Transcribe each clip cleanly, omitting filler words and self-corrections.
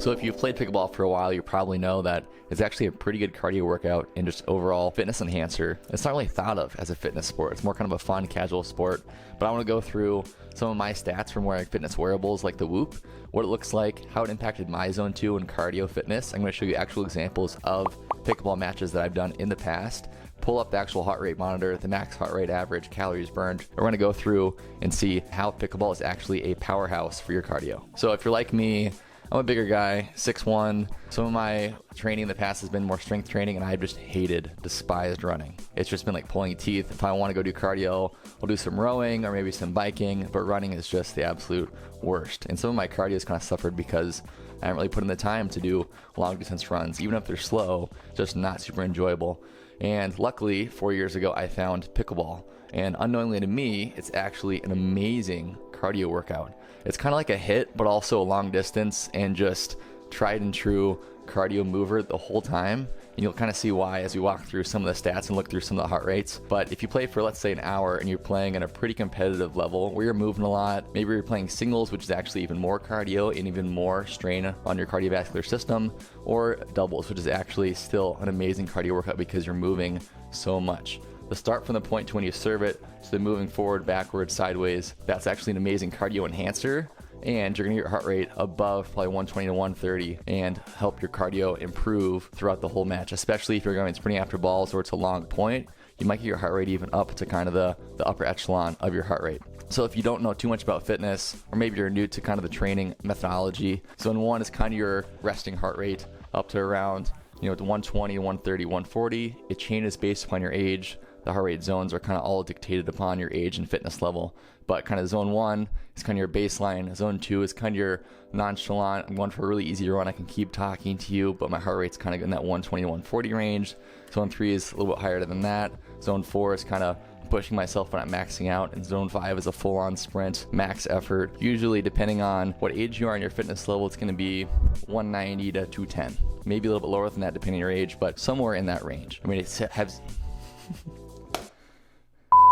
So if you've played pickleball for a while, you probably know that it's actually a pretty good cardio workout and just overall fitness enhancer. It's not really thought of as a fitness sport. It's more kind of a fun, casual sport. But I want to go through some of my stats from wearing fitness wearables like the Whoop, what it looks like, how it impacted my zone 2 and cardio fitness. I'm going to show you actual examples of pickleball matches that I've done in the past. Pull up the actual heart rate monitor, the max heart rate average, calories burned. We're going to go through and see how pickleball is actually a powerhouse for your cardio. So if you're like me, I'm a bigger guy, 6'1". Some of my training in the past has been more strength training, and I've just despised running. It's just been like pulling teeth. If I want to go do cardio, I'll do some rowing or maybe some biking, but running is just the absolute worst. And some of my cardio has kind of suffered because I haven't really put in the time to do long distance runs. Even if they're slow, just not super enjoyable. And luckily, 4 years ago, I found pickleball. And unknowingly to me, it's actually an amazing cardio workout. It's kind of like a hit, but also a long distance and just tried and true cardio mover the whole time. And you'll kind of see why as we walk through some of the stats and look through some of the heart rates. But if you play for, let's say, an hour and you're playing at a pretty competitive level where you're moving a lot, maybe you're playing singles, which is actually even more cardio and even more strain on your cardiovascular system, or doubles, which is actually still an amazing cardio workout because you're moving so much. The start from the point to when you serve it, to the moving forward, backwards, sideways, that's actually an amazing cardio enhancer. And you're gonna get your heart rate above probably 120 to 130 and help your cardio improve throughout the whole match, especially if you're going sprinting after balls or it's a long point. You might get your heart rate even up to kind of the upper echelon of your heart rate. So if you don't know too much about fitness, or maybe you're new to kind of the training methodology, zone 1 is kind of your resting heart rate up to around, to 120, 130, 140. It changes based upon your age. The heart rate zones are kind of all dictated upon your age and fitness level. But kind of zone 1 is kind of your baseline. Zone 2 is kind of your nonchalant. I'm going for a really easy run. I can keep talking to you, but my heart rate's kind of in that 120 to 140 range. Zone 3 is a little bit higher than that. Zone 4 is kind of pushing myself but not maxing out. And zone 5 is a full-on sprint, max effort. Usually, depending on what age you are and your fitness level, it's going to be 190 to 210. Maybe a little bit lower than that depending on your age, but somewhere in that range. I mean, it has...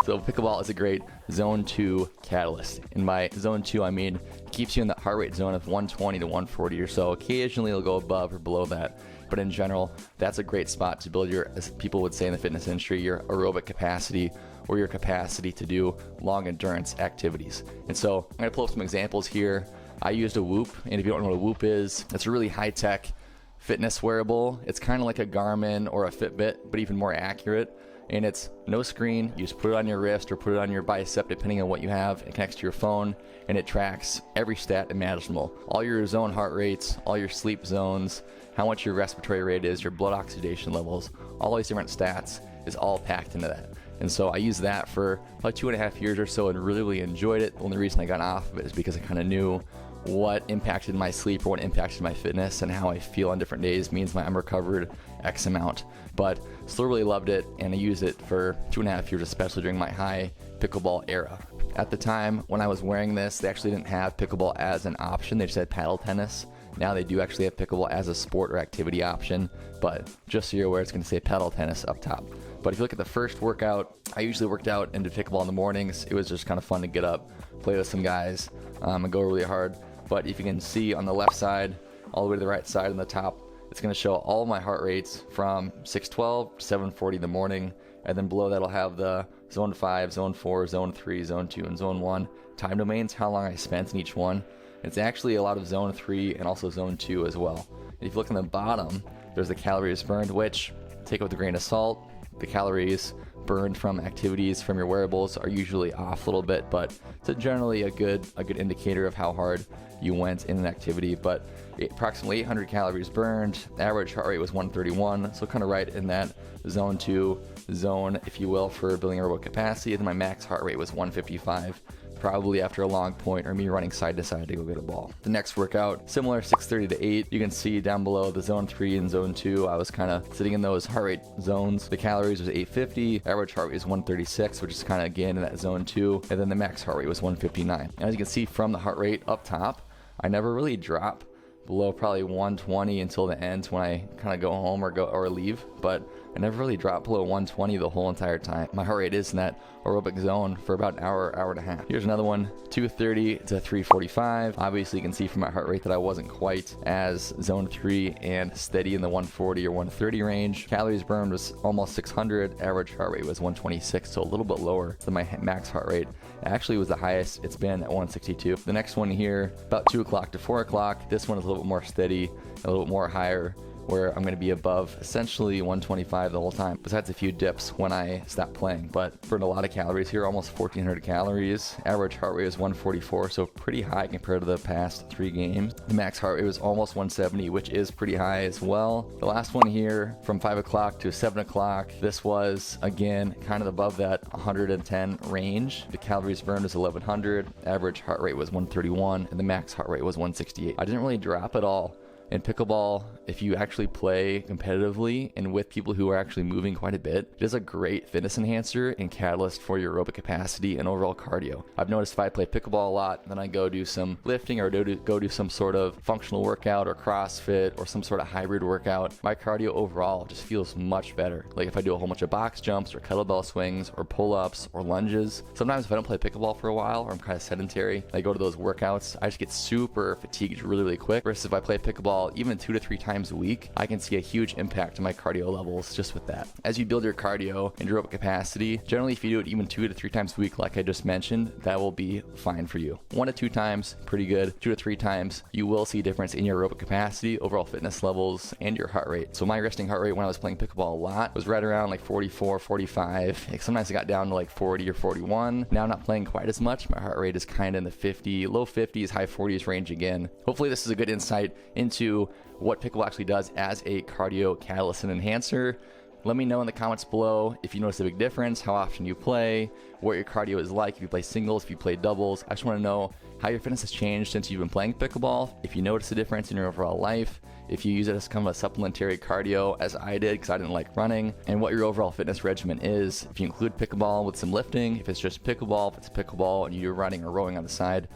So pickleball is a great zone 2 catalyst. And by zone 2, I mean it keeps you in the heart rate zone of 120 to 140 or so. Occasionally it'll go above or below that. But in general, that's a great spot to build your, as people would say in the fitness industry, your aerobic capacity or your capacity to do long endurance activities. And so I'm going to pull up some examples here. I used a Whoop, and if you don't know what a Whoop is, it's a really high-tech fitness wearable. It's kind of like a Garmin or a Fitbit, but even more accurate. And it's no screen. You just put it on your wrist or put it on your bicep, depending on what you have. It connects to your phone, and it tracks every stat imaginable. All your zone heart rates, all your sleep zones, how much your respiratory rate is, your blood oxidation levels, all these different stats is all packed into that. And so I used that for about 2.5 years or so and really enjoyed it. The only reason I got off of it is because I kind of knew what impacted my sleep or what impacted my fitness, and how I feel on different days means I'm recovered X amount. But still really loved it, and I used it for 2.5 years, especially during my high pickleball era. At the time when I was wearing this, they actually didn't have pickleball as an option. They just had paddle tennis. Now they do actually have pickleball as a sport or activity option, but just so you're aware, it's going to say paddle tennis up top. But if you look at the first workout, I usually worked out and did pickleball in the mornings. It was just kind of fun to get up, play with some guys, and go really hard. But if you can see on the left side, all the way to the right side on the top, it's going to show all my heart rates from 612 to 740 in the morning. And then below that, I'll have the zone 5, zone 4, zone 3, zone 2, and zone 1 time domains, how long I spent in each one. It's actually a lot of zone 3 and also zone 2 as well. And if you look on the bottom, there's the calories burned, which take it with a grain of salt. The calories burned from activities from your wearables are usually off a little bit, but it's generally a good indicator of how hard you went in an activity. But approximately 800 calories burned. Average heart rate was 131, so kind of right in that zone 2 zone, if you will, for building aerobic capacity. And then my max heart rate was 155. Probably after a long point or me running side to side to go get a ball. The next workout, similar, 6:30 to 8. You can see down below the zone 3 and zone 2. I was kind of sitting in those heart rate zones. The calories was 850. Average heart rate was 136, which is kind of again in that zone 2. And then the max heart rate was 159. And as you can see from the heart rate up top, I never really drop below probably 120 until the end when I kind of go home or leave. But I never really dropped below 120 the whole entire time. My heart rate is in that aerobic zone for about an hour, hour and a half. Here's another one, 230 to 345. Obviously you can see from my heart rate that I wasn't quite as zone 3 and steady in the 140 or 130 range. Calories burned was almost 600. Average heart rate was 126, so a little bit lower than my max heart rate. It actually was the highest it's been at 162. The next one here, about 2 o'clock to 4 o'clock. This one is a little bit more steady, a little bit more higher, where I'm going to be above essentially 125 the whole time, besides a few dips when I stop playing. But burned a lot of calories here, almost 1,400 calories. Average heart rate was 144, so pretty high compared to the past 3 games. The max heart rate was almost 170, which is pretty high as well. The last one here, from 5 o'clock to 7 o'clock, this was, again, kind of above that 110 range. The calories burned was 1,100, average heart rate was 131, and the max heart rate was 168. I didn't really drop at all. In pickleball, if you actually play competitively and with people who are actually moving quite a bit, it is a great fitness enhancer and catalyst for your aerobic capacity and overall cardio. I've noticed if I play pickleball a lot, then I go do some lifting or go do some sort of functional workout or CrossFit or some sort of hybrid workout, my cardio overall just feels much better. Like if I do a whole bunch of box jumps or kettlebell swings or pull-ups or lunges. Sometimes if I don't play pickleball for a while or I'm kind of sedentary, I go to those workouts, I just get super fatigued really, really quick. Versus if I play pickleball even 2 to 3 times a week, I can see a huge impact to my cardio levels just with that. As you build your cardio and aerobic capacity, generally if you do it even 2 to 3 times a week, like I just mentioned, that will be fine for you. 1 to 2 times, pretty good. 2 to 3 times, you will see a difference in your aerobic capacity, overall fitness levels, and your heart rate. So my resting heart rate when I was playing pickleball a lot was right around like 44, 45. Sometimes it got down to like 40 or 41. Now I'm not playing quite as much. My heart rate is kind of in the 50, low 50s, high 40s range again. Hopefully this is a good insight into what pickleball actually does as a cardio catalyst and enhancer. Let me know in the comments below if you notice a big difference, how often you play, what your cardio is like, if you play singles, if you play doubles. I just want to know how your fitness has changed since you've been playing pickleball, if you notice a difference in your overall life, if you use it as kind of a supplementary cardio as I did because I didn't like running, and what your overall fitness regimen is. If you include pickleball with some lifting, if it's just pickleball, if it's pickleball and you're running or rowing on the side.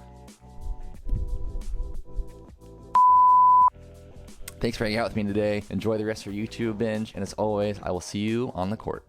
Thanks for hanging out with me today. Enjoy the rest of your YouTube binge, and as always, I will see you on the court.